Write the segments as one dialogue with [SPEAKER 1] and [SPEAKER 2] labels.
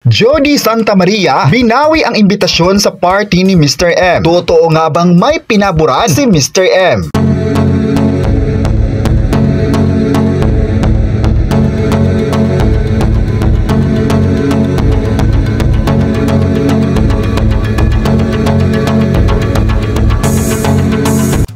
[SPEAKER 1] Jody Santa Maria, binawi ang imbitasyon sa party ni Mr. M. Totoo nga bang may pinaburan si Mr. M?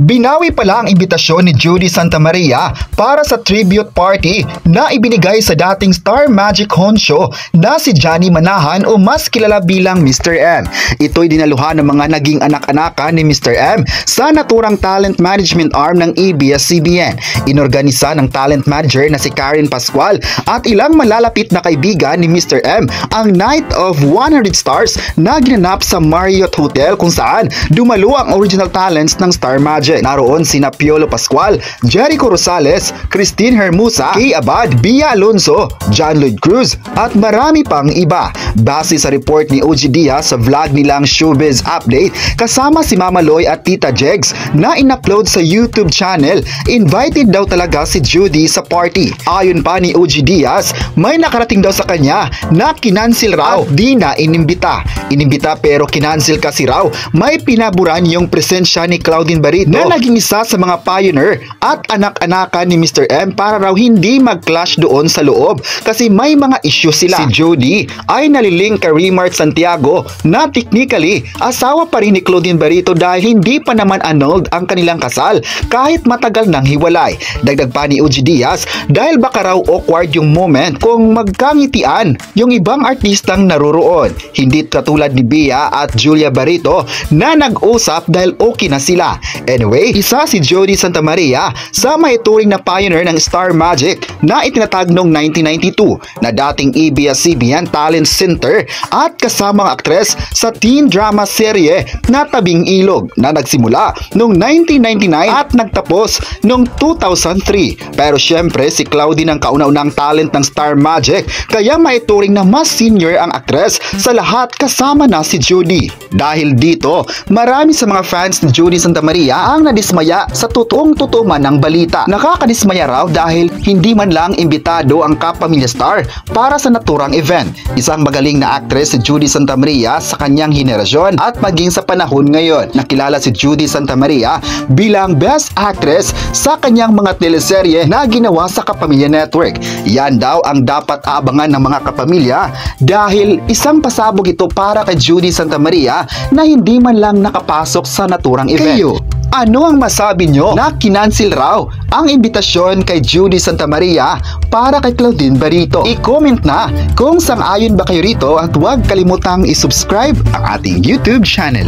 [SPEAKER 1] Binawi pala ang imbitasyon ni Jody Santa Maria para sa tribute party na ibinigay sa dating Star Magic Honsho na si Johnny Manahan o mas kilala bilang Mr. M. Ito'y dinaluhan ng mga naging anak-anakan ni Mr. M sa naturang talent management arm ng ABS-CBN. Inorganisa ng talent manager na si Karen Pascual at ilang malalapit na kaibigan ni Mr. M ang Night of 100 Stars na ginanap sa Marriott Hotel kung saan dumalo ang original talents ng Star Magic. Naroon sina Piolo Pascual, Jericho Rosales, Christine Hermosa, Kay Abad, Bia Alonso, John Lloyd Cruz at marami pang iba. Base sa report ni OG Diaz sa vlog nilang Showbiz Update, kasama si Mama Loy at Tita Jegs na in-upload sa YouTube channel, invited daw talaga si Judy sa party. Ayon pa ni OG Diaz, may nakarating daw sa kanya na kinansil raw at di na inimbita. Inimbita pero kinansil kasi raw, may pinaburan yung presensya ni Claudine Barito na naging isa sa mga pioneer at anak-anakan ni Mr. M para raw hindi mag-clash doon sa loob kasi may mga issue sila. Si Jody ay nalilink kay Remart Santiago na technically asawa pa rin ni Claudine Barito dahil hindi pa naman annulled ang kanilang kasal kahit matagal nang hiwalay. Dagdag pa ni OG Diaz dahil baka raw awkward yung moment kung magkangitian yung ibang artistang naroroon. Hindi katulad ni Bia at Julia Barito na nag-usap dahil okay na sila. Anyway, isa si Jody Santa Maria sa maituring na pioneer ng Star Magic na itinatag noong 1992 na dating ABS-CBN Talent Center at kasamang aktres sa teen drama serye na Tabing Ilog na nagsimula noong 1999 at nagtapos noong 2003. Pero syempre si Claudine ang kauna-unang talent ng Star Magic kaya maituring na mas senior ang aktres sa lahat kasama na si Jody. Dahil dito, marami sa mga fans ni Jody Santa Maria ang nadismaya sa totoong-totoo man ng balita. Nakakadismaya raw dahil hindi man lang imbitado ang kapamilya Star para sa naturang event. Isang magaling na actress si Jody Santa Maria sa kanyang henerasyon at maging sa panahon ngayon. Nakilala si Jody Santa Maria bilang Best Actress sa kanyang mga teleserye na ginawa sa Kapamilya Network. Yan daw ang dapat abangan ng mga kapamilya dahil isang pasabog ito para kay Jody Santa Maria na hindi man lang nakapasok sa naturang event. Kayo, ano ang masabi nyo na kinansil raw ang imbitasyon kay Jody Santa Maria para kay Claudine Barito? I-comment na kung sang-ayon ba kayo rito at huwag kalimutang i-subscribe ang ating YouTube channel.